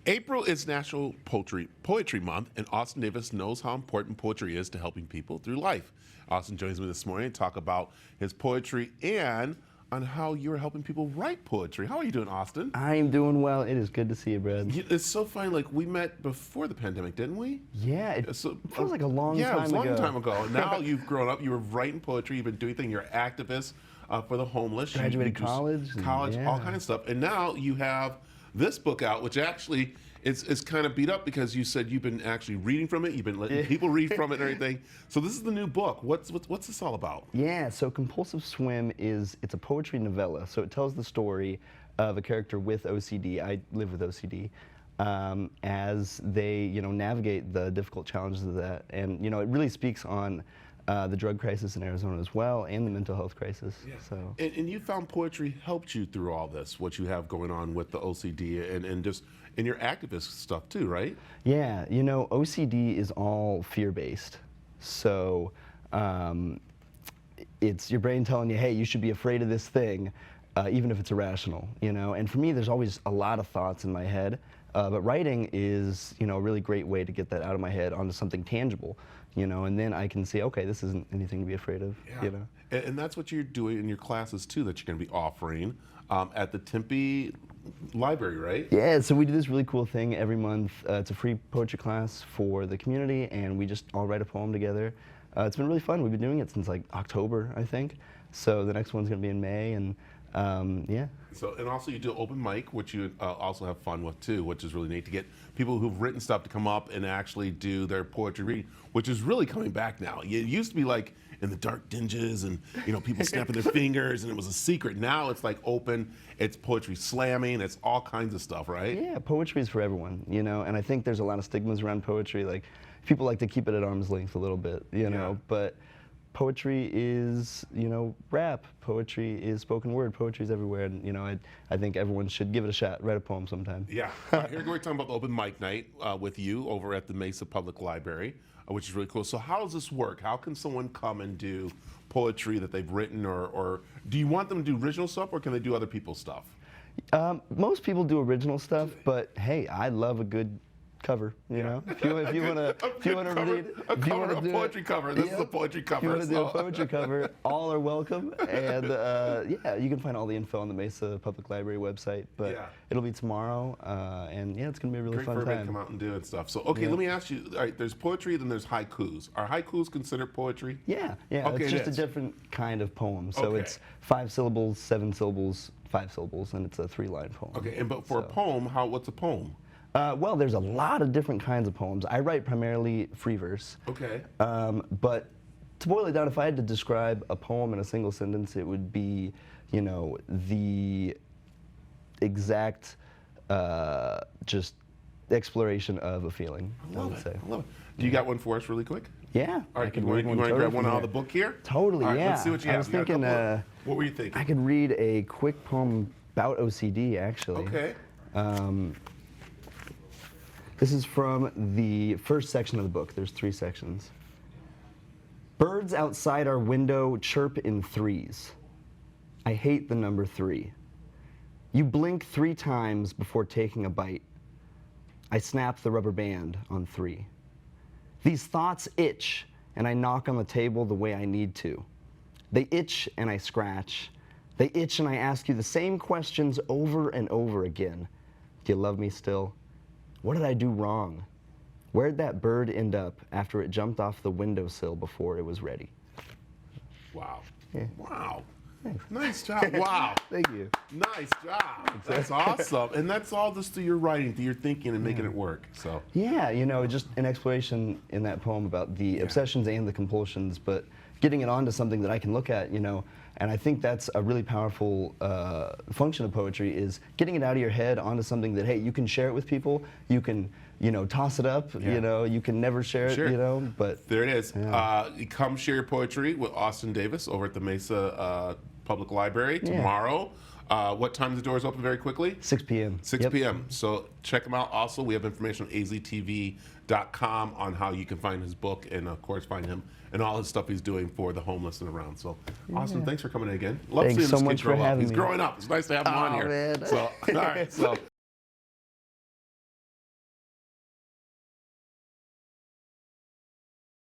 April is National Poetry Month, and Austin Davis knows how important poetry is to helping people through life. Austin joins me this morning to talk about his poetry and on how you're helping people write poetry. How are you doing, Austin? I'm doing well. It is good to see you, Brad. It's so funny. Like, we met before the pandemic, didn't we? Yeah, it feels like a long time ago. Yeah, it was a long ago. time ago. And now you've grown up. You were writing poetry. You've been doing things. You're an activist for the homeless. Graduated college. Yeah. All kind of stuff. And now you have this book out, which actually is kind of beat up because you said you've been actually reading from it. You've been letting people read from it and everything. So this is the new book. What's this all about? Yeah, so Compulsive Swim it's a poetry novella. So it tells the story of a character with OCD. I live with OCD. As they, navigate the difficult challenges of that. And, it really speaks on the drug crisis in Arizona as well, and the mental health crisis. Yeah. So. And you found poetry helped you through all this, what you have going on with the OCD and just in your activist stuff too, right? Yeah, OCD is all fear-based. So it's your brain telling you, hey, you should be afraid of this thing, even if it's irrational, And for me, there's always a lot of thoughts in my head. But writing is, a really great way to get that out of my head onto something tangible, and then I can say, okay, this isn't anything to be afraid of, And that's what you're doing in your classes too, that you're going to be offering at the Tempe Library, right? Yeah, so we do this really cool thing every month. It's a free poetry class for the community, and we just all write a poem together. It's been really fun. We've been doing it since like October, I think. So the next one's going to be in May, and yeah. So, and also you do open mic, which you also have fun with too, which is really neat to get people who've written stuff to come up and actually do their poetry reading, which is really coming back now. It used to be like in the dark dinges and people snapping their fingers and it was a secret. Now it's like open, it's poetry slamming, it's all kinds of stuff, right? Yeah, poetry is for everyone, and I think there's a lot of stigmas around poetry. Like people like to keep it at arm's length a little bit, but poetry is, rap. Poetry is spoken word. Poetry is everywhere, and I think everyone should give it a shot. Write a poem sometime. Yeah. Here we're talking about the open mic night with you over at the Mesa Public Library, which is really cool. So how does this work? How can someone come and do poetry that they've written, or do you want them to do original stuff, or can they do other people's stuff? Most people do original stuff, but hey, I love a good cover, If you want to read a poetry cover. This is a poetry cover. If you want to do a poetry cover, all are welcome. And yeah, you can find all the info on the Mesa Public Library website. But it'll be tomorrow, and yeah, it's gonna be a really fun time. Great for everybody to come out and do and stuff. So okay, let me ask you. All right, there's poetry, then there's haikus. Are haikus considered poetry? Yeah. Okay, it's just a different kind of poem. So it's 5 syllables, 7 syllables, 5 syllables, and it's a 3-line poem. Okay, but for a poem, what's a poem? Well, there's a lot of different kinds of poems. I write primarily free verse. Okay. But to boil it down, if I had to describe a poem in a single sentence, it would be, the exact just exploration of a feeling. I love it. Do you got one for us really quick? Yeah. All right, you want to grab one out of the book here? Totally, All right, yeah. Let's see what you have. I was thinking, what were you thinking? I could read a quick poem about OCD, actually. Okay. This is from the first section of the book. There's 3 sections. Birds outside our window chirp in 3s. I hate the number 3. You blink 3 times before taking a bite. I snap the rubber band on 3. These thoughts itch, and I knock on the table the way I need to. They itch and I scratch. They itch and I ask you the same questions over and over again. Do you love me still? What did I do wrong? Where'd that bird end up after it jumped off the windowsill before it was ready? Wow. Yeah. Wow. Thanks. Nice job. Wow. Thank you. Nice job. That's awesome. And that's all just through your writing, through your thinking and making it work. So. Yeah, just an exploration in that poem about the obsessions and the compulsions, but getting it onto something that I can look at, and I think that's a really powerful function of poetry, is getting it out of your head onto something that, hey, you can share it with people, you can, toss it up, you can never share it, but. There it is. Yeah. Come share your poetry with Austin Davis over at the Mesa Public Library tomorrow. What time the doors open very quickly? 6 p.m. 6 p.m. So check him out. Also, we have information on aztv.com on how you can find his book and, of course, find him and all his stuff he's doing for the homeless and around. So, Austin, thanks for coming in again. Love Thanks seeing so this much kid grow for up. having He's me. growing up. It's nice to have him on here. Man. So, all right. So.